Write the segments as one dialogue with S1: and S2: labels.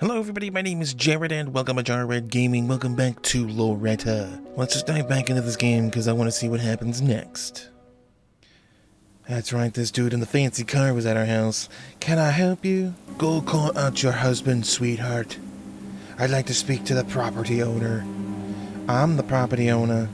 S1: Hello everybody, my name is Jared and welcome to Jared Gaming. Welcome back to Loretta. Let's just dive back into this game because I want to see what happens next. That's right, this dude in the fancy car was at our house. Can I help you? Go call out your husband, sweetheart. I'd like to speak to the property owner. I'm the property owner.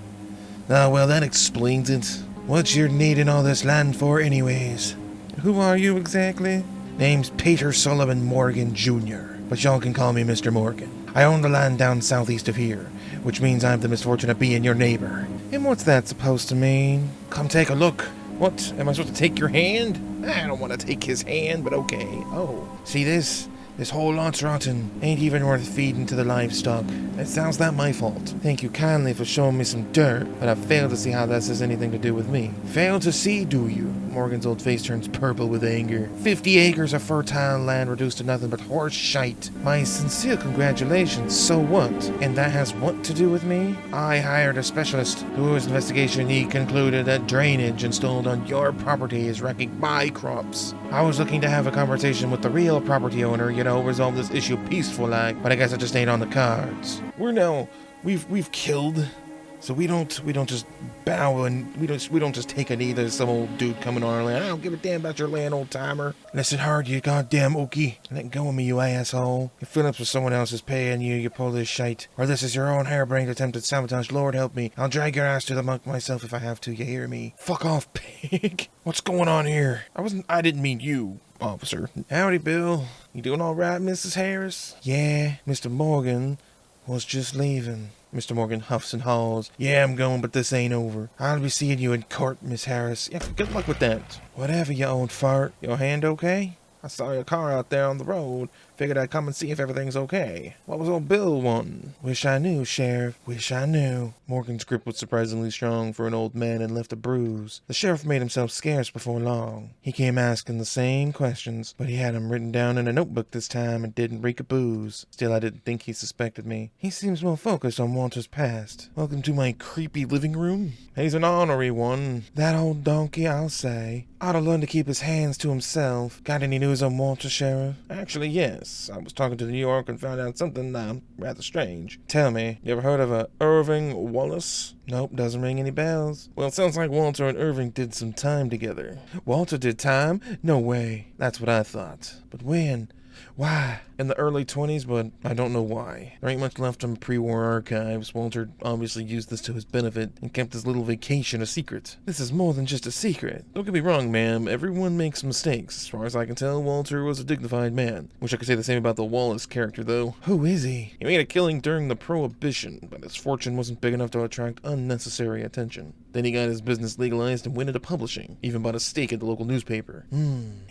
S1: Oh, well, that explains it. What you're needing all this land for anyways? Who are you exactly? Name's Peter Sullivan Morgan Jr., but y'all can call me Mr. Morgan. I own the land down southeast of here, which means I have the misfortune of being your neighbor. And what's that supposed to mean? Come take a look. What? Am I supposed to take your hand? I don't want to take his hand, but okay. Oh, see this? This whole lot's rotten. Ain't even worth feeding to the livestock. It sounds that my fault. Thank you kindly for showing me some dirt, but I failed to see how this has anything to do with me. Fail to see, do you? Morgan's old face turns purple with anger. 50 acres of fertile land reduced to nothing but horse shite. My sincere congratulations, so what? And that has what to do with me? I hired a specialist whose investigation he concluded that drainage installed on your property is wrecking my crops. I was looking to have a conversation with the real property owner, resolve this issue peaceful like, but I guess it just ain't on the cards. We've killed, so we don't just bow and we don't just take a knee to some old dude coming on our land. I don't give a damn about your land, old timer. Listen hard, you goddamn Okie. Let go of me, you asshole. If Phillips or someone else is paying you, you pull this shite. Or this is your own harebrained attempt at sabotage. Lord help me. I'll drag your ass to the muck myself if I have to, you hear me? Fuck off, pig. What's going on here? I didn't mean you, officer. Howdy, Bill. You doing all right, Mrs. Harris? Yeah, Mr. Morgan was just leaving. Mr. Morgan huffs and haws. Yeah, I'm going, but this ain't over. I'll be seeing you in court, Miss Harris. Yeah, good luck with that. Whatever, you old fart. Your hand okay? I saw your car out there on the road. Figured I'd come and see if everything's okay. What was old Bill wanting? Wish I knew, Sheriff. Wish I knew. Morgan's grip was surprisingly strong for an old man and left a bruise. The sheriff made himself scarce before long. He came asking the same questions, but he had them written down in a notebook this time and didn't reek of booze. Still, I didn't think he suspected me. He seems more focused on Walter's past. Welcome to my creepy living room. He's an ornery one. That old donkey, I'll say. Ought to learn to keep his hands to himself. Got any news on Walter, Sheriff? Actually, yes. I was talking to New York and found out something rather strange. Tell me, you ever heard of a Irving Wallace? Nope, doesn't ring any bells. Well, it sounds like Walter and Irving did some time together. Walter did time? No way. That's what I thought. But when? Why? In the early 20s, but I don't know why. There ain't much left in pre-war archives. Walter obviously used this to his benefit and kept his little vacation a secret. This is more than just a secret. Don't get me wrong, ma'am. Everyone makes mistakes. As far as I can tell, Walter was a dignified man. Wish I could say the same about the Wallace character, though. Who is he? He made a killing during the Prohibition, but his fortune wasn't big enough to attract unnecessary attention. Then he got his business legalized and went into publishing. Even bought a stake at the local newspaper.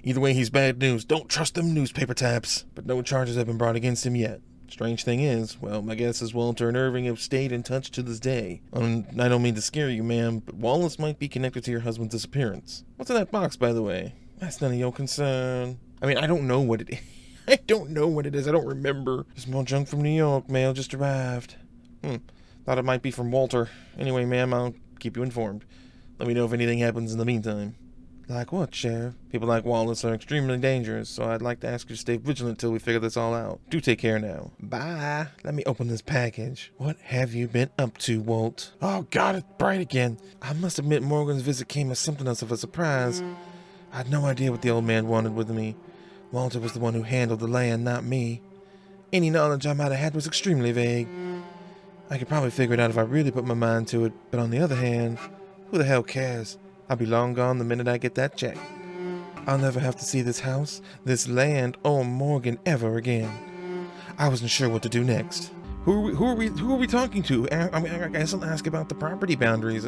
S1: Either way, he's bad news. Don't trust them newspaper taps. But no charges have been brought against him yet. Strange thing is, well, my guess is Walter and Irving have stayed in touch to this day. I don't mean to scare you, ma'am, but Wallace might be connected to your husband's disappearance. What's in that box, by the way? That's none of your concern. I mean, I don't know what it is. I don't know what it is. I don't remember. Just more junk from New York. Mail just arrived. Thought it might be from Walter. Anyway, ma'am, I'll keep you informed. Let me know if anything happens in the meantime. Like what, Sheriff? People like Wallace are extremely dangerous, so I'd like to ask you to stay vigilant till we figure this all out. Do take care now. Bye. Let me open this package. What have you been up to, Walt? Oh, God, it's bright again. I must admit Morgan's visit came as something else of a surprise. I had no idea what the old man wanted with me. Walter was the one who handled the land, not me. Any knowledge I might have had was extremely vague. I could probably figure it out if I really put my mind to it, but on the other hand, who the hell cares? I'll be long gone the minute I get that check. I'll never have to see this house, this land, or Morgan ever again. I wasn't sure what to do next. Who are we talking to? I guess I'll ask about the property boundaries.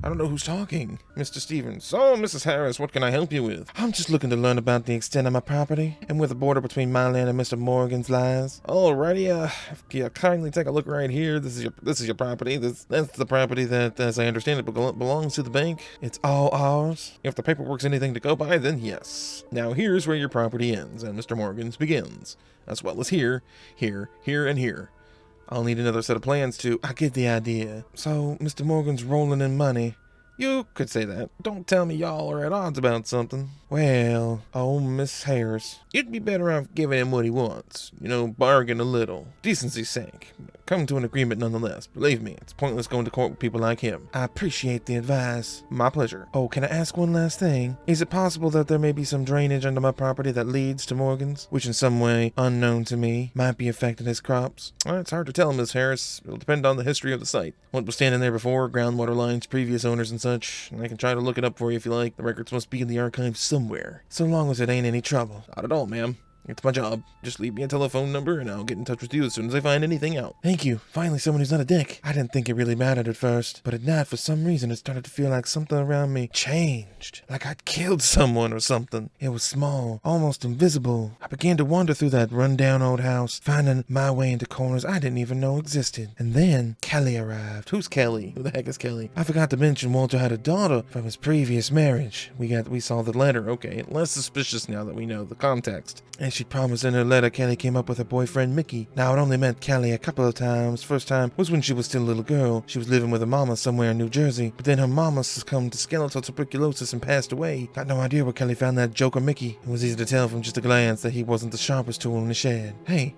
S1: I don't know who's talking. Mr. Stevens. So, Mrs. Harris, what can I help you with? I'm just looking to learn about the extent of my property and where the border between my land and Mr. Morgan's lies. Alrighty, kindly take a look right here. This is your property. That's the property that, as I understand it, belongs to the bank. It's all ours. If the paperwork's anything to go by, then yes. Now here's where your property ends and Mr. Morgan's begins, as well as here, and here. I'll need another set of plans I get the idea. So, Mr. Morgan's rolling in money. You could say that. Don't tell me y'all are at odds about something. Well, oh, Miss Harris, you'd be better off giving him what he wants. You know, bargain a little. Decency's sake. Come to an agreement nonetheless. Believe me, it's pointless going to court with people like him. I appreciate the advice. My pleasure. Oh, can I ask one last thing? Is it possible that there may be some drainage under my property that leads to Morgan's, which in some way, unknown to me, might be affecting his crops? Well, it's hard to tell, Miss Harris. It'll depend on the history of the site. What was standing there before, groundwater lines, previous owners and such. I can try to look it up for you if you like. The records must be in the archives somewhere. So long as it ain't any trouble. Not at all, ma'am. It's my job. Just leave me a telephone number and I'll get in touch with you as soon as I find anything out. Thank you. Finally someone who's not a dick. I didn't think it really mattered at first, but at night for some reason it started to feel like something around me changed. Like I'd killed someone or something. It was small, almost invisible. I began to wander through that rundown old house, finding my way into corners I didn't even know existed. And then Kelly arrived. Who's Kelly? Who the heck is Kelly? I forgot to mention Walter had a daughter from his previous marriage. We saw the letter. Okay, less suspicious now that we know the context. And she promised in her letter Kelly came up with her boyfriend Mickey. Now I'd only met Kelly a couple of times. First time was when she was still a little girl. She was living with her mama somewhere in New Jersey. But then her mama succumbed to skeletal tuberculosis and passed away. Got no idea where Kelly found that joker Mickey. It was easy to tell from just a glance that he wasn't the sharpest tool in the shed. Hey,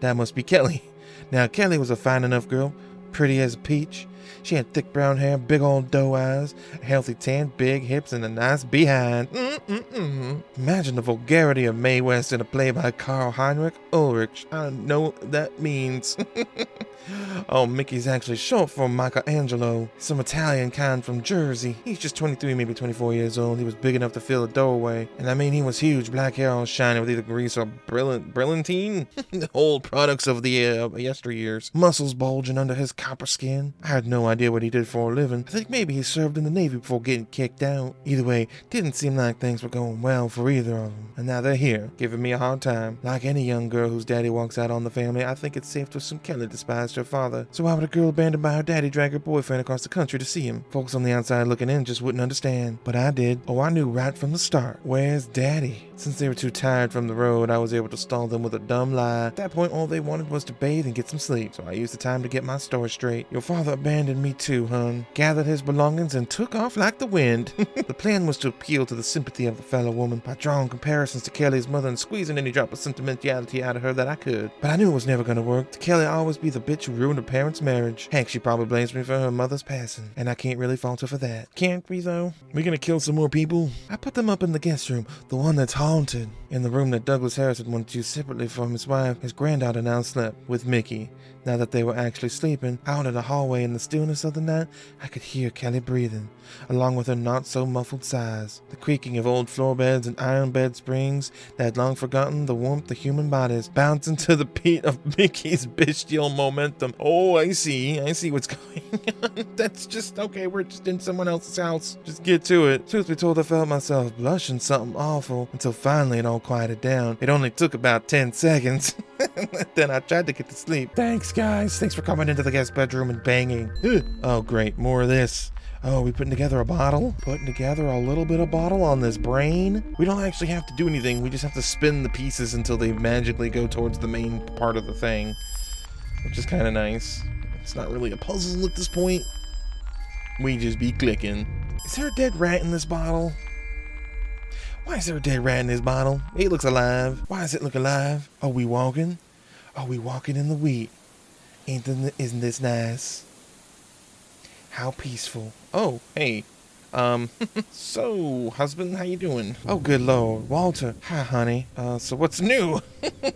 S1: that must be Kelly. Now Kelly was a fine enough girl, pretty as a peach. She had thick brown hair, big old doe eyes, a healthy tan, big hips, and a nice behind. Imagine the vulgarity of Mae West in a play by Karl Heinrich Ulrich. I know what that means. Oh, Mickey's actually short for Michelangelo, some Italian kind from Jersey. He's just 23, maybe 24 years old. He was big enough to fill a doorway. And I mean, he was huge, black hair all shiny with either grease or brilliantine. The old products of the yesteryears. Muscles bulging under his copper skin. I had no idea what he did for a living. I think maybe he served in the Navy before getting kicked out. Either way, didn't seem like things were going well for either of them. And now they're here, giving me a hard time. Like any young girl whose daddy walks out on the family, I think it's safe to assume Kelly despised her father. So why would a girl abandoned by her daddy drag her boyfriend across the country to see him? Folks on the outside looking in just wouldn't understand. But I did. Oh, I knew right from the start. Where's daddy? Since they were too tired from the road, I was able to stall them with a dumb lie. At that point, all they wanted was to bathe and get some sleep. So I used the time to get my story straight. Your father abandoned me too, hun. Gathered his belongings and took off like the wind. The plan was to appeal to the sympathy of the fellow woman by drawing comparisons to Kelly's mother and squeezing any drop of sentimentality out of her that I could. But I knew it was never going to work. To Kelly always be the bitch who ruined her parents' marriage. Heck, she probably blames me for her mother's passing. And I can't really fault her for that. Can't we, though? We gonna kill some more people? I put them up in the guest room, the one that's haunted. In the room that Douglas Harris had wanted to use separately from his wife, his granddaughter now slept with Mickey. Now that they were actually sleeping, out in the hallway in the stillness of the night, I could hear Kelly breathing, along with her not-so-muffled sighs, the creaking of old floor beds and iron bed springs that had long forgotten the warmth of human bodies, bouncing to the beat of Mickey's bestial momentum. Oh, I see what's going on. That's just, okay, we're just in someone else's house. Just get to it. Truth be told, I felt myself blushing something awful, until finally it all quieted down. It only took about 10 seconds. Then I tried to get to sleep. Thanks, guys. Thanks for coming into the guest bedroom and banging. Oh, great. More of this. Oh, we putting together a bottle? Putting together a little bit of bottle on this brain? We don't actually have to do anything. We just have to spin the pieces until they magically go towards the main part of the thing, which is kind of nice. It's not really a puzzle at this point. We just be clicking. Is there a dead rat in this bottle? Why is there a dead rat in this bottle? It looks alive. Why does it look alive? Are we walking? Are we walking in the wheat? Isn't this nice? How peaceful. Oh, hey. So, husband, how you doing? Oh, good Lord. Walter. Hi, honey. So what's new?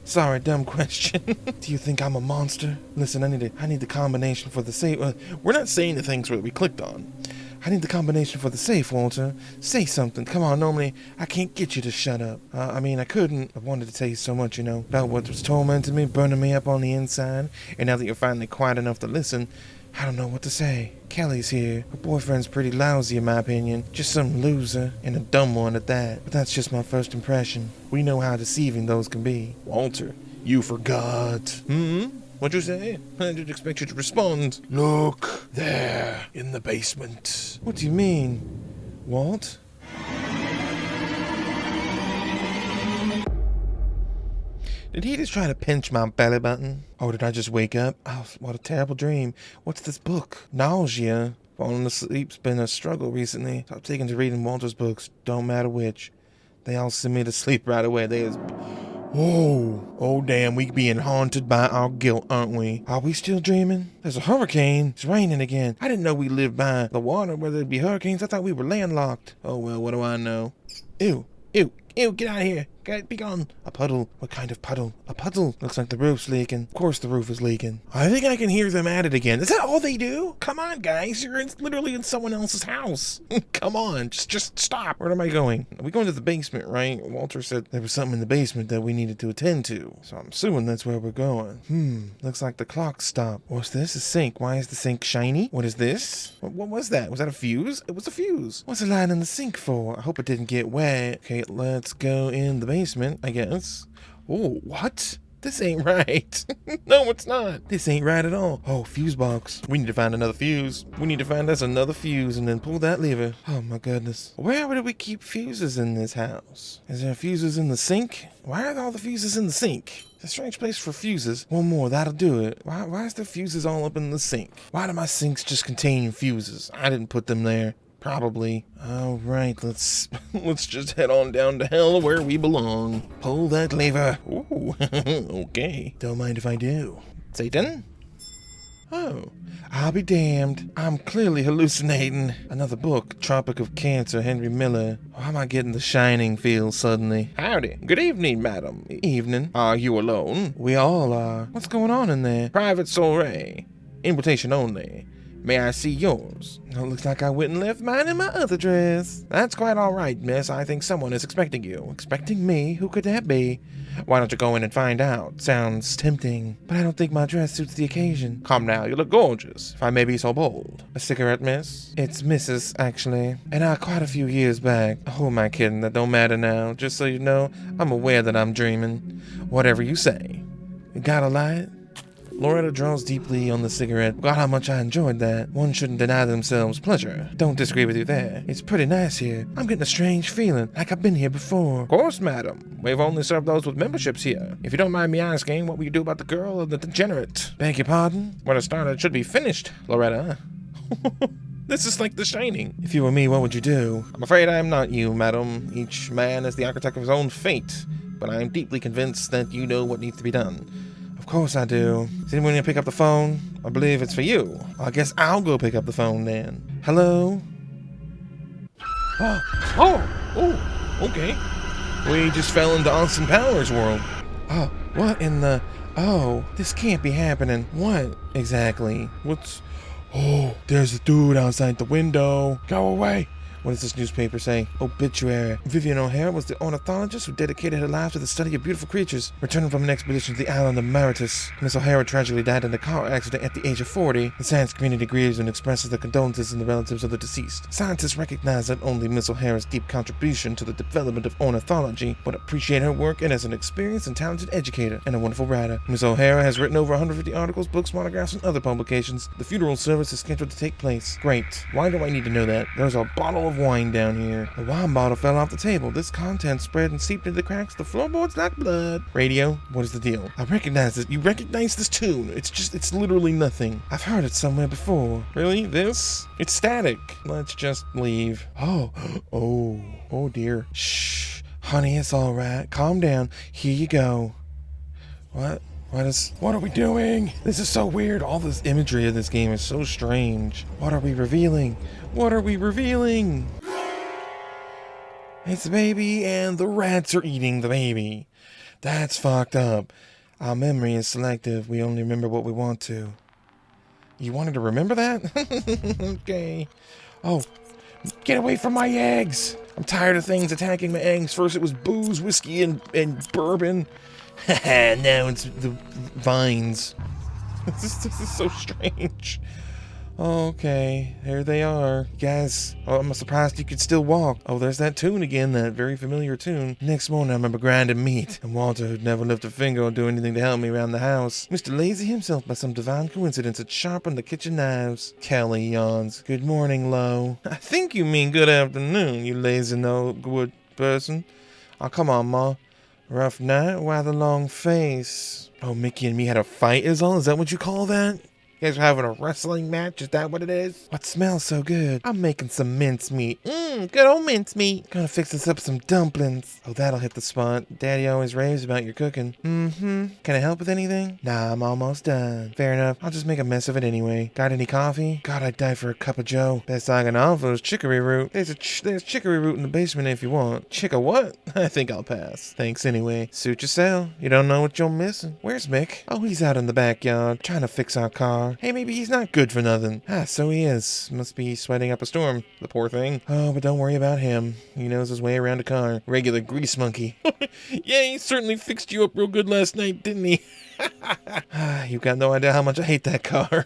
S1: Sorry, dumb question. Do you think I'm a monster? Listen, I need the combination for the safe. We're not saying the things that we clicked on. I need the combination for the safe, Walter. Say something. Come on, normally I can't get you to shut up. I mean, I couldn't. I wanted to tell you so much, about what was tormenting me, burning me up on the inside. And now that you're finally quiet enough to listen, I don't know what to say. Kelly's here. Her boyfriend's pretty lousy in my opinion. Just some loser, and a dumb one at that. But that's just my first impression. We know how deceiving those can be. Walter, you forgot. What'd you say? I didn't expect you to respond. Look, there, in the basement. What do you mean, Walt? Did he just try to pinch my belly button? Or did I just wake up? Oh, what a terrible dream. What's this book? Nausea. Falling asleep's been a struggle recently. Stop taking to reading Walter's books. Don't matter which. They all send me to sleep right away. Whoa. Oh, damn, we being haunted by our guilt, aren't we? Are we still dreaming? There's a hurricane. It's raining again. I didn't know we lived by the water where there'd be hurricanes. I thought we were landlocked. Oh, well, what do I know? Ew. Ew. Ew, get out of here. Be gone. A puddle. What kind of puddle? A puddle. Looks like the roof's leaking. Of course the roof is leaking. I think I can hear them at it again. Is that all they do? Come on, guys. You're literally in someone else's house. Come on. Just stop. Where am I going? We going to the basement, right? Walter said there was something in the basement that we needed to attend to. So I'm assuming that's where we're going. Looks like the clock stopped. What's this? A sink. Why is the sink shiny? What is this? What was that? Was that a fuse? It was a fuse. What's the line in the sink for? I hope it didn't get wet. Okay, let's go in the basement, I guess. Oh, what? This ain't right. No, it's not. This ain't right at all. Oh, fuse box. We need to find another fuse. We need to find us another fuse and then pull that lever. Oh my goodness. Where do we keep fuses in this house? Is there fuses in the sink? Why are all the fuses in the sink? It's a strange place for fuses. One more, that'll do it. Why is there fuses all up in the sink? Why do my sinks just contain fuses? I didn't put them there. Probably. All right, let's just head on down to hell where we belong. Pull that lever. Ooh, okay. Don't mind if I do. Satan? Oh, I'll be damned. I'm clearly hallucinating. Another book, Tropic of Cancer, Henry Miller. Why am I getting the Shining feel suddenly? Howdy. Good evening, madam. Evening. Are you alone? We all are. What's going on in there? Private soiree. Invitation only. May I see yours? Oh, looks like I went and left mine in my other dress. That's quite all right, miss. I think someone is expecting you. Expecting me? Who could that be? Why don't you go in and find out? Sounds tempting, but I don't think my dress suits the occasion. Come now, you look gorgeous, if I may be so bold. A cigarette, miss? It's Mrs., actually, and quite a few years back. Who am I kidding? That don't matter now. Just so you know, I'm aware that I'm dreaming. Whatever you say. You got a light? Loretta draws deeply on the cigarette. God, how much I enjoyed that. One shouldn't deny themselves pleasure. Don't disagree with you there. It's pretty nice here. I'm getting a strange feeling, like I've been here before. Of course, madam. We've only served those with memberships here. If you don't mind me asking, what will you do about the girl and the degenerate? Beg your pardon? What it started should be finished, Loretta. This is like The Shining. If you were me, what would you do? I'm afraid I am not you, madam. Each man is the architect of his own fate. But I am deeply convinced that you know what needs to be done. Of course I do. Is anyone gonna pick up the phone? I believe it's for you. I guess I'll go pick up the phone then. Hello? Oh, okay. We just fell into Austin Powers world. Oh, what in the... Oh, this can't be happening. What exactly? Oh, there's a dude outside the window. Go away. What does this newspaper say? Obituary. Vivian O'Hara was the ornithologist who dedicated her life to the study of beautiful creatures. Returning from an expedition to the island of Mauritius, Miss O'Hara tragically died in a car accident at the age of 40. The science community grieves and expresses their condolences in the relatives of the deceased. Scientists recognize not only Miss O'Hara's deep contribution to the development of ornithology, but appreciate her work and as an experienced and talented educator and a wonderful writer. Miss O'Hara has written over 150 articles, books, monographs, and other publications. The funeral service is scheduled to take place. Great. Why do I need to know that? There's a bottle of wine down here. The wine bottle fell off the table. This content spread and seeped into the cracks of the floorboards like blood. Radio, what is the deal? I recognize it. You recognize this tune. It's literally nothing. I've heard it somewhere before. Really? This? It's static. Let's just leave. Oh dear. Shh. Honey, it's all right. Calm down. Here you go. What are we doing? This is so weird. All this imagery of this game is so strange. What are we revealing? What are we revealing? It's the baby and the rats are eating the baby. That's fucked up. Our memory is selective. We only remember what we want to. You wanted to remember that? Okay. Oh, get away from my eggs. I'm tired of things attacking my eggs. First it was booze, whiskey, and bourbon. Now it's the vines. This is so strange. Okay, here they are. Guys, I'm surprised you could still walk. Oh, there's that tune again, that very familiar tune. Next morning, I remember grinding meat, and Walter, who'd never lift a finger or do anything to help me around the house. Mr. Lazy himself, by some divine coincidence, had sharpened the kitchen knives. Kelly yawns. Good morning, Lo. I think you mean good afternoon, you lazy no good person. Oh, come on, Ma. Rough night? Why the long face? Oh, Mickey and me had a fight is all? Is that what you call that? You guys are having a wrestling match? Is that what it is? What smells so good? I'm making some mincemeat. Good old mincemeat. Gonna fix us up some dumplings. Oh, that'll hit the spot. Daddy always raves about your cooking. Can I help with anything? Nah, I'm almost done. Fair enough. I'll just make a mess of it anyway. Got any coffee? God, I'd die for a cup of joe. Best I can offer is chicory root. There's chicory root in the basement if you want. Chica what? I think I'll pass. Thanks anyway. Suit yourself. You don't know what you're missing. Where's Mick? Oh, he's out in the backyard trying to fix our car. Hey, maybe he's not good for nothing. Ah, so he is. Must be sweating up a storm. The poor thing. Oh, but don't worry about him. He knows his way around a car. Regular grease monkey. Yeah, he certainly fixed you up real good last night, didn't he? You've got no idea how much I hate that car.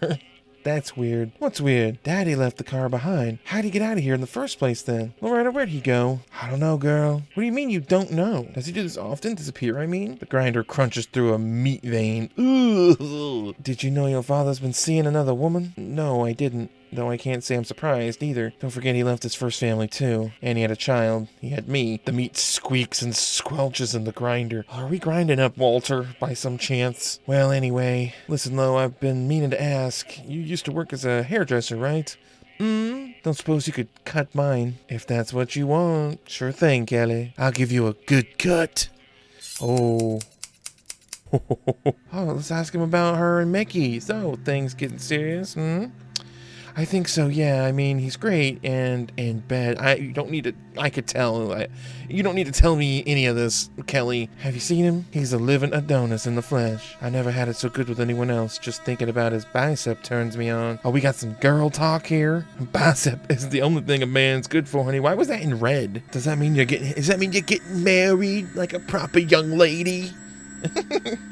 S1: That's weird. What's weird? Daddy left the car behind. How'd he get out of here in the first place then? Loretta, where'd he go? I don't know, girl. What do you mean you don't know? Does he do this often? Disappear, I mean? The grinder crunches through a meat vein. Ooh. Did you know your father's been seeing another woman? No, I didn't. Though I can't say I'm surprised either. Don't forget he left his first family too. And he had a child. He had me. The meat squeaks and squelches in the grinder. Are we grinding up Walter by some chance? Well, anyway. Listen, Lo, I've been meaning to ask. You used to work as a hairdresser, right? Don't suppose you could cut mine, if that's what you want. Sure thing, Kelly. I'll give you a good cut. Oh. Oh, let's ask him about her and Mickey. So, things getting serious, I think so, yeah. I mean, he's great and bad. You don't need to, I could tell. You don't need to tell me any of this, Kelly. Have you seen him? He's a living Adonis in the flesh. I never had it so good with anyone else. Just thinking about his bicep turns me on. Oh, we got some girl talk here. Bicep is the only thing a man's good for, honey. Why was that in red? Does that mean you're getting married like a proper young lady?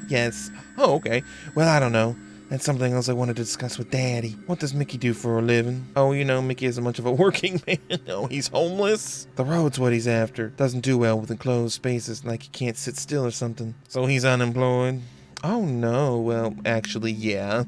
S1: Yes. Oh, okay. Well, I don't know. That's something else I wanted to discuss with Daddy. What does Mickey do for a living? Oh, you know, Mickey isn't much of a working man. No, he's homeless. The road's what he's after. Doesn't do well with enclosed spaces, like he can't sit still or something. So he's unemployed. Oh no, well, actually, yeah.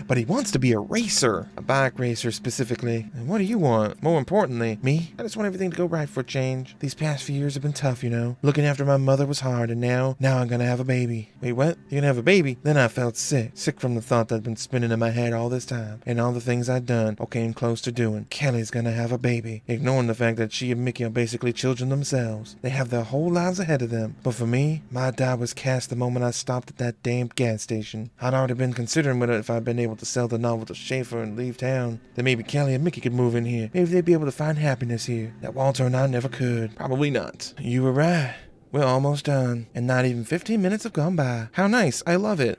S1: But he wants to be a racer. A bike racer, specifically. And what do you want? More importantly, me? I just want everything to go right for a change. These past few years have been tough, you know. Looking after my mother was hard, and now I'm gonna have a baby. Wait, what? You're gonna have a baby? Then I felt sick. Sick from the thought that'd been spinning in my head all this time. And all the things I'd done, or came close to doing. Kelly's gonna have a baby. Ignoring the fact that she and Mickey are basically children themselves. They have their whole lives ahead of them. But for me, my die was cast the moment I stopped at that damn gas station. I'd already been considering whether if I'd been able to sell the novel to Schaefer and leave town, then maybe Kelly and Mickey could move in here. Maybe they'd be able to find happiness here that Walter and I never could. Probably not. You were right. We're almost done, and not even 15 minutes have gone by. How nice. I love it.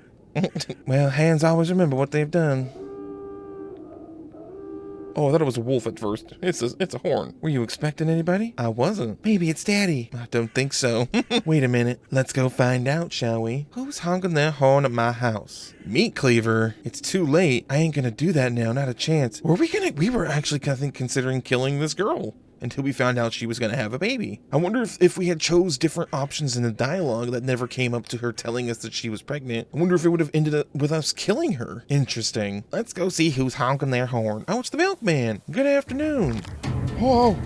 S1: Well, hands always remember what they've done. Oh, I thought it was a wolf at first. It's a horn. Were you expecting anybody? I wasn't. Maybe it's Daddy. I don't think so. Wait a minute. Let's go find out, shall we? Who's honking their horn at my house? Meat cleaver. It's too late. I ain't gonna do that now. Not a chance. We were actually, I think, considering killing this girl until we found out she was going to have a baby. I wonder if we had chose different options in the dialogue that never came up to her telling us that she was pregnant. I wonder if it would have ended up with us killing her. Interesting. Let's go see who's honking their horn. Oh, it's the milkman. Good afternoon. Oh,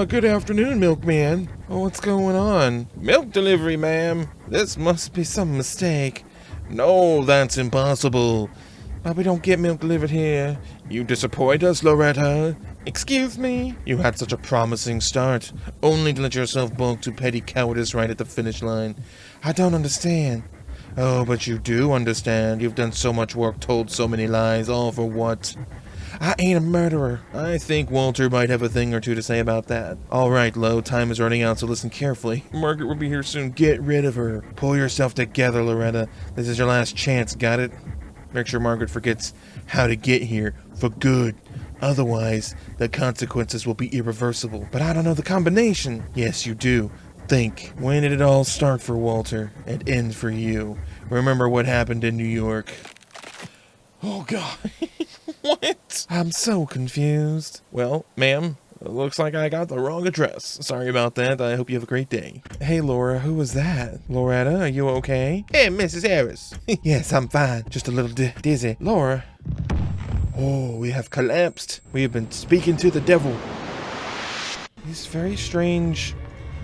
S1: good afternoon, milkman. Oh, what's going on? Milk delivery, ma'am. This must be some mistake. No, that's impossible. We don't get milk delivered here. You disappoint us, Loretta. Excuse me? You had such a promising start, only to let yourself balk to petty cowardice right at the finish line. I don't understand. Oh, but you do understand. You've done so much work, told so many lies, all for what? I ain't a murderer. I think Walter might have a thing or two to say about that. All right, Lo, time is running out, so listen carefully. Margaret will be here soon. Get rid of her. Pull yourself together, Loretta. This is your last chance, got it? Make sure Margaret forgets how to get here for good. Otherwise, the consequences will be irreversible. But I don't know the combination. Yes, you do. Think. When did it all start for Walter and end for you? Remember what happened in New York. Oh, God. What? I'm so confused. Well, ma'am, it looks like I got the wrong address. Sorry about that. I hope you have a great day. Hey, Laura, who was that? Loretta, are you okay? Hey, Mrs. Harris. Yes, I'm fine. Just a little dizzy. Laura. Oh, we have collapsed. We have been speaking to the devil. These very strange,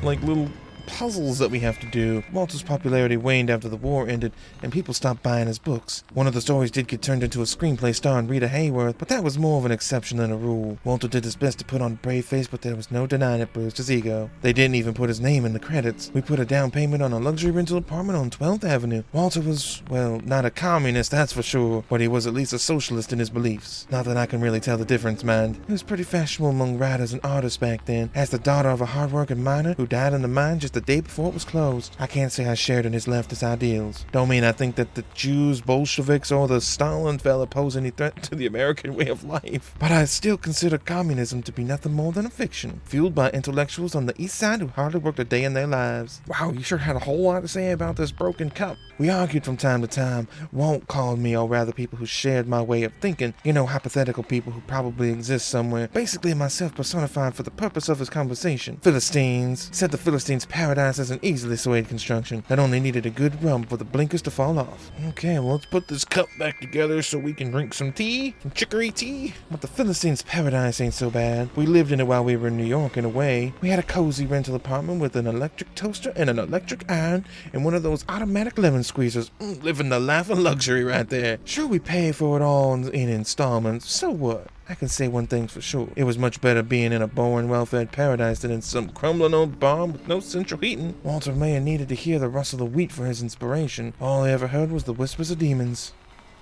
S1: like, little puzzles that we have to do. Walter's popularity waned after the war ended, and people stopped buying his books. One of the stories did get turned into a screenplay starring Rita Hayworth, but that was more of an exception than a rule. Walter did his best to put on a brave face, but there was no denying it bruised his ego. They didn't even put his name in the credits. We put a down payment on a luxury rental apartment on 12th Avenue. Walter was, well, not a communist, that's for sure, but he was at least a socialist in his beliefs. Not that I can really tell the difference, mind. He was pretty fashionable among writers and artists back then, as the daughter of a hard-working miner who died in the mine just the day before it was closed. I can't say I shared in his leftist ideals. Don't mean I think that the Jews, Bolsheviks, or the Stalin fella pose any threat to the American way of life. But I still consider communism to be nothing more than a fiction, fueled by intellectuals on the east side who hardly worked a day in their lives. Wow, you sure had a whole lot to say about this broken cup. We argued from time to time. Walt called me, or rather people who shared my way of thinking, you know, hypothetical people who probably exist somewhere, basically myself personified for the purpose of his conversation. Philistines. Said the Philistines' paradise is an easily swayed construction that only needed a good run for the blinkers to fall off. Okay, well, let's put this cup back together so we can drink some tea, some chicory tea. But the Philistines' paradise ain't so bad. We lived in it while we were in New York in a way. We had a cozy rental apartment with an electric toaster and an electric iron and one of those automatic lemon squeezers. Living the life of luxury right there. Sure, we paid for it all in installments. So what? I can say one thing for sure. It was much better being in a boring, well-fed paradise than in some crumbling old barn with no central heating. Walter Mayer needed to hear the rustle of wheat for his inspiration. All I ever heard was the whispers of demons.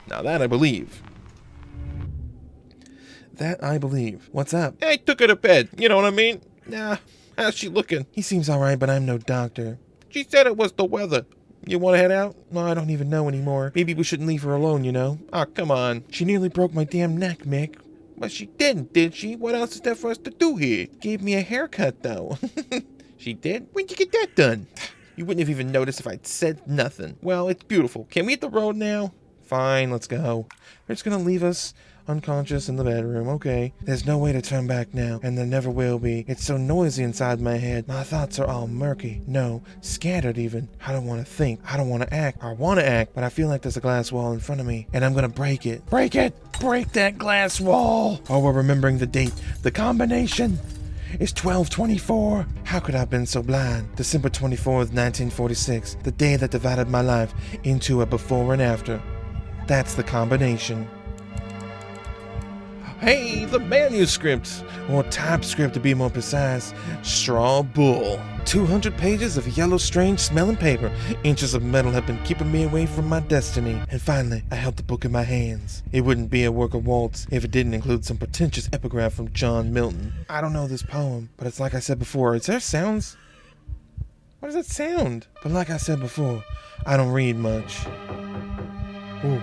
S1: Now that I believe. That I believe. What's up? I took her to bed. You know what I mean? Nah, how's she looking? He seems alright, but I'm no doctor. She said it was the weather. You want to head out? No, I don't even know anymore. Maybe we shouldn't leave her alone, you know? Oh, come on. She nearly broke my damn neck, Mick. But she didn't, did she? What else is there for us to do here? Gave me a haircut, though. She did? When'd you get that done? You wouldn't have even noticed if I'd said nothing. Well, it's beautiful. Can we hit the road now? Fine, let's go. They're just gonna leave us unconscious in the bedroom, okay. There's no way to turn back now, and there never will be. It's so noisy inside my head. My thoughts are all murky. No, scattered even. I don't want to think. I don't want to act. I want to act, but I feel like there's a glass wall in front of me, and I'm gonna break it. Break it! Break that glass wall! Oh, we're remembering the date. The combination! It's 12/24. How could I have been so blind? December 24th, 1946. The day that divided my life into a before and after. That's the combination. Hey, the manuscript, or typescript to be more precise, straw bull. 200 pages of yellow, strange smelling paper. Inches of metal have been keeping me away from my destiny. And finally, I held the book in my hands. It wouldn't be a work of Walt's if it didn't include some pretentious epigraph from John Milton. I don't know this poem, but it's like I said before. Is there sounds? What does that sound? But like I said before, I don't read much. Ooh.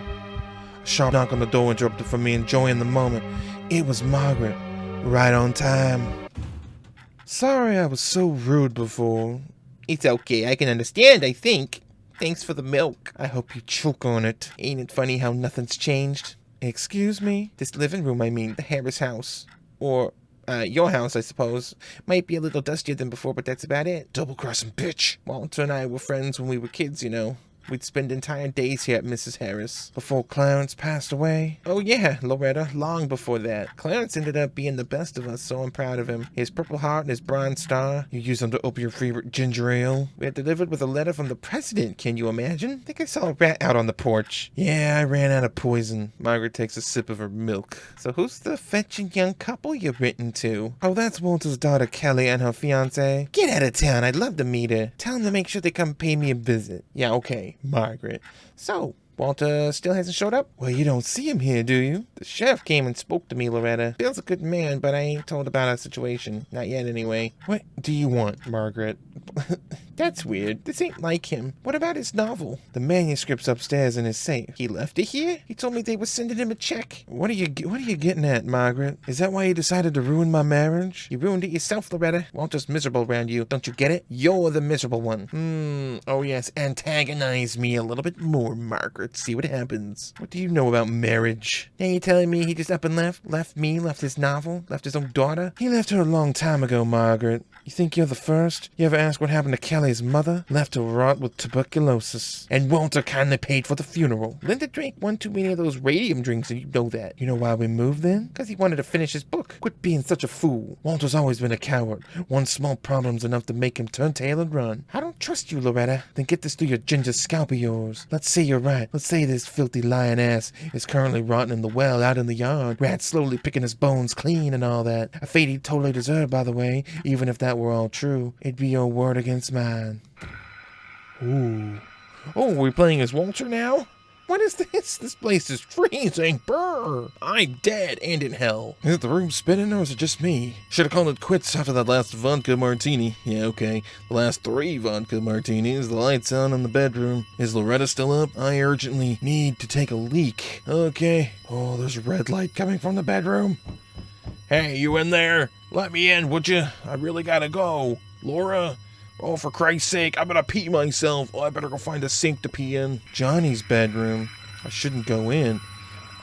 S1: A sharp knock on the door interrupted from me enjoying the moment. It was Margaret. Right on time. Sorry I was so rude before. It's okay, I can understand, I think. Thanks for the milk. I hope you choke on it. Ain't it funny how nothing's changed? Excuse me? This living room, I mean, the Harris house. Or, your house, I suppose. Might be a little dustier than before, but that's about it. Double-crossing bitch. Walter and I were friends when we were kids, you know. We'd spend entire days here at Mrs. Harris. Before Clarence passed away. Oh yeah, Loretta, long before that. Clarence ended up being the best of us, so I'm proud of him. His Purple Heart and his Bronze Star. You used them to open your favorite ginger ale. We had delivered with a letter from the president, can you imagine? I think I saw a rat out on the porch. Yeah, I ran out of poison. Margaret takes a sip of her milk. So who's the fetching young couple you've written to? Oh, that's Walter's daughter Kelly and her fiancé. Get out of town, I'd love to meet her. Tell them to make sure they come pay me a visit. Yeah, okay. Margaret. So, Walter still hasn't showed up? Well, you don't see him here, do you? The sheriff came and spoke to me, Loretta. Bill's a good man, but I ain't told about our situation. Not yet, anyway. What do you want, Margaret? That's weird. This ain't like him. What about his novel? The manuscript's upstairs in his safe. He left it here? He told me they were sending him a check. What are you getting at, Margaret? Is that why you decided to ruin my marriage? You ruined it yourself, Loretta. Walter's miserable around you. Don't you get it? You're the miserable one. Oh yes, antagonize me a little bit more, Margaret. Margaret, see what happens. What do you know about marriage? Now you telling me he just up and left me, left his novel, left his own daughter? He left her a long time ago, Margaret. You think you're the first? You ever ask what happened to Kelly's mother? Left to rot with tuberculosis. And Walter kindly paid for the funeral. Linda drank one too many of those radium drinks, and you know that. You know why we moved then? Because he wanted to finish his book. Quit being such a fool. Walter's always been a coward. One small problem's enough to make him turn tail and run. I don't trust you, Loretta. Then get this through your ginger scalp of yours. Let's say you're right. Let's say this filthy lion ass is currently rotting in the well out in the yard. Rats slowly picking his bones clean and all that. A fate he totally deserved, by the way, even if that were all true. It'd be your word against mine. Ooh. Oh, we're playing as Walter now? What is this? This place is freezing. Brr. I'm dead and in hell. Is the room spinning or is it just me? Should have called it quits after that last vodka martini. Yeah, okay. The last 3 vodka martinis. The lights on in the bedroom. Is Loretta still up? I urgently need to take a leak. Okay. Oh, there's a red light coming from the bedroom. Hey, you in there? Let me in, would you? I really gotta go. Laura? Oh, for Christ's sake, I'm gonna pee myself. Oh, I better go find a sink to pee in. Johnny's bedroom. I shouldn't go in,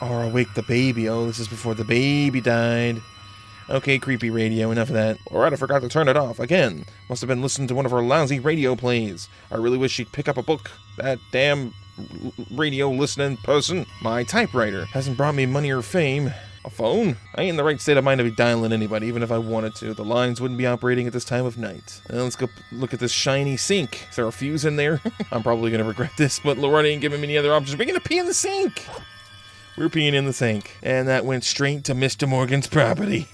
S1: or I'll wake the baby. Oh, this is before the baby died. Okay, creepy radio, enough of that. Loretta forgot to turn it off again. Must have been listening to one of her lousy radio plays. I really wish she'd pick up a book. That damn radio listening person. My typewriter hasn't brought me money or fame. A phone? I ain't in the right state of mind to be dialing anybody, even if I wanted to. The lines wouldn't be operating at this time of night. Let's go look at this shiny sink. Is there a fuse in there? I'm probably going to regret this, but Loretta ain't giving me any other options. We're going to pee in the sink! We're peeing in the sink. And that went straight to Mr. Morgan's property.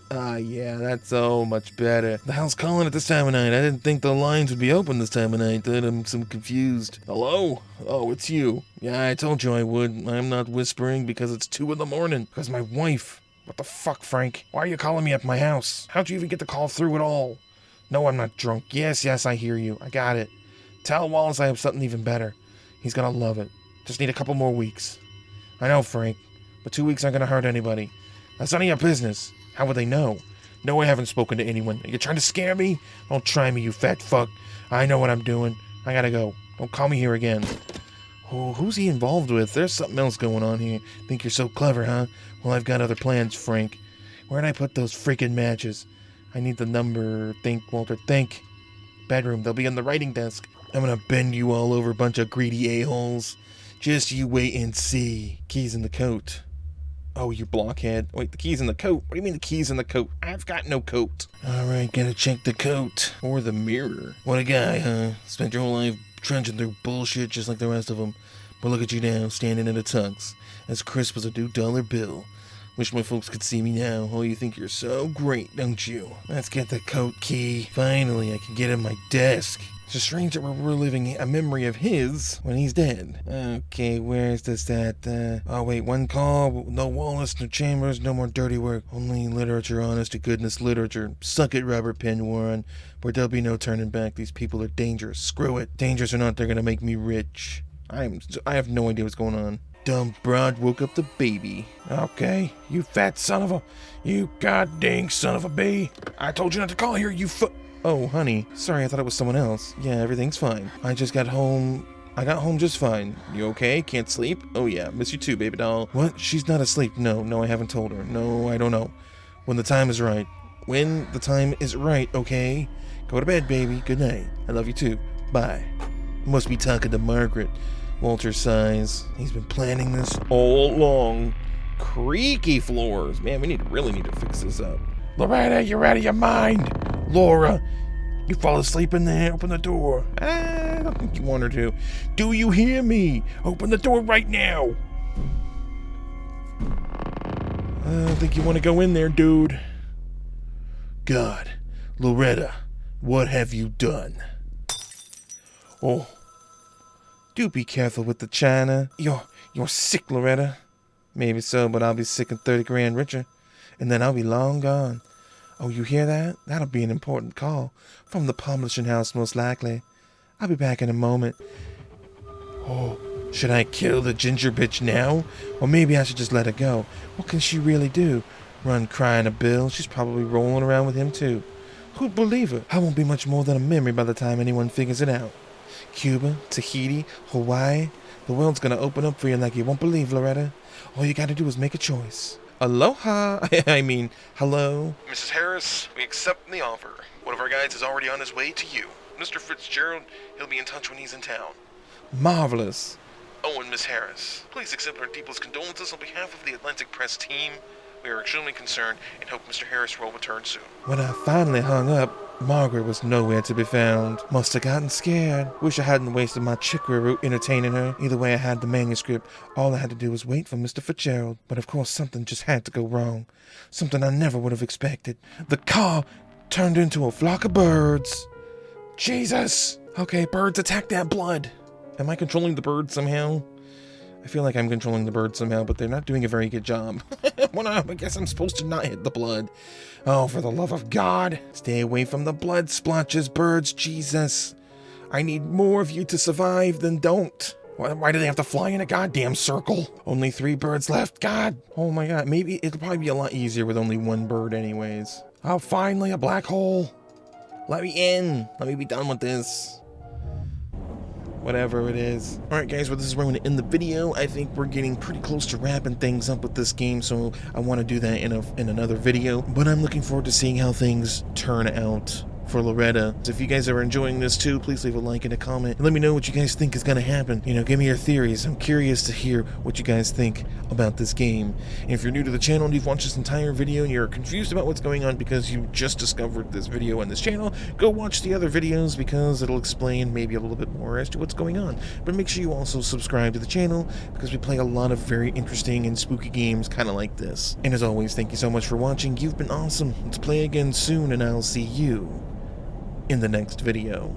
S1: Yeah, that's so much better. The hell's calling at this time of night? I didn't think the lines would be open this time of night. I'm so confused. Hello? Oh, it's you. Yeah, I told you I would. I'm not whispering because it's 2 in the morning. Because my wife. What the fuck, Frank? Why are you calling me at my house? How'd you even get the call through at all? No, I'm not drunk. Yes, I hear you. I got it. Tell Wallace I have something even better. He's gonna love it. Just need a couple more weeks. I know, Frank, but 2 weeks aren't gonna hurt anybody. That's none of your business. How would they know? No, I haven't spoken to anyone. Are you trying to scare me? Don't try me, you fat fuck. I know what I'm doing. I gotta go. Don't call me here again. Oh, who's he involved with? There's something else going on here. Think you're so clever, huh? Well, I've got other plans, Frank. Where'd I put those freaking matches? I need the number. Think, Walter, think. Bedroom. They'll be on the writing desk. I'm gonna bend you all over, a bunch of greedy a-holes. Just you wait and see. Keys in the coat. Oh, you blockhead. Wait, the keys in the coat? What do you mean the keys in the coat? I've got no coat. Alright, gotta check the coat. Or the mirror. What a guy, huh? Spent your whole life trudging through bullshit just like the rest of them. But look at you now, standing in a tux. As crisp as a $2 bill. Wish my folks could see me now. Oh, you think you're so great, don't you? Let's get the coat key. Finally, I can get in my desk. It's strange that we're reliving a memory of his when he's dead. Okay, where's this at? Oh wait, 1 call, no Wallace, no Chambers, no more dirty work. Only literature, honest to goodness literature. Suck it, Robert Penn Warren. Where there'll be no turning back. These people are dangerous. Screw it. Dangerous or not, they're gonna make me rich. I have no idea what's going on. Dumb broad woke up the baby. Okay, you fat son of a... You goddamn son of a bee. I told you not to call here, you Oh, honey. Sorry, I thought it was someone else. Yeah, everything's fine. I just got home. I got home just fine. You okay? Can't sleep? Oh, yeah. Miss you too, baby doll. What? She's not asleep. No, I haven't told her. No, I don't know. When the time is right. When the time is right, okay? Go to bed, baby. Good night. I love you too. Bye. Must be talking to Margaret. Walter sighs. He's been planning this all along. Creaky floors. Man, we really need to fix this up. Loretta, you're out of your mind. Laura, you fall asleep in there. Open the door. I don't think you want her to. Do you hear me? Open the door right now. I don't think you want to go in there, dude. God, Loretta, what have you done? Oh, do be careful with the china. You're sick, Loretta. Maybe so, but I'll be sick and 30 grand richer. And then I'll be long gone. Oh, you hear that? That'll be an important call. From the publishing house, most likely. I'll be back in a moment. Oh, should I kill the ginger bitch now? Or maybe I should just let her go. What can she really do? Run crying a bill? She's probably rolling around with him, too. Who'd believe her? I won't be much more than a memory by the time anyone figures it out. Cuba, Tahiti, Hawaii. The world's gonna open up for you like you won't believe, Loretta. All you gotta do is make a choice. Aloha! I mean, hello?
S2: Mrs. Harris, we accept the offer. One of our guides is already on his way to you. Mr. Fitzgerald, he'll be in touch when he's in town.
S1: Marvelous.
S2: Oh, and Miss Harris, please accept our deepest condolences on behalf of the Atlantic Press team. We are extremely concerned and hope Mr. Harris will return soon.
S1: When I finally hung up, Margaret was nowhere to be found. Must have gotten scared. Wish I hadn't wasted my chicory root entertaining her. Either way, I had the manuscript. All I had to do was wait for Mr. Fitzgerald. But of course, something just had to go wrong. Something I never would have expected. The car turned into a flock of birds. Jesus! Okay, birds, attack that blood. Am I controlling the birds somehow? I feel like I'm controlling the birds somehow, but they're not doing a very good job. Well, I guess I'm supposed to not hit the blood. Oh, for the love of God. Stay away from the blood splotches, birds, Jesus. I need more of you to survive than don't. Why do they have to fly in a goddamn circle? Only 3 birds left, God. Oh my God, maybe it'll probably be a lot easier with only 1 bird anyways. Oh, finally a black hole. Let me in. Let me be done with this. Whatever it is. Alright guys, well this is where I'm going to end the video. I think we're getting pretty close to wrapping things up with this game, so I want to do that in another video. But I'm looking forward to seeing how things turn out for Loretta. So if you guys are enjoying this too, please leave a like and a comment. And let me know what you guys think is going to happen. You know, give me your theories. I'm curious to hear what you guys think about this game. And if you're new to the channel and you've watched this entire video and you're confused about what's going on because you just discovered this video on this channel, go watch the other videos because it'll explain maybe a little bit more as to what's going on. But make sure you also subscribe to the channel because we play a lot of very interesting and spooky games kind of like this. And as always, thank you so much for watching. You've been awesome. Let's play again soon and I'll see you in the next video.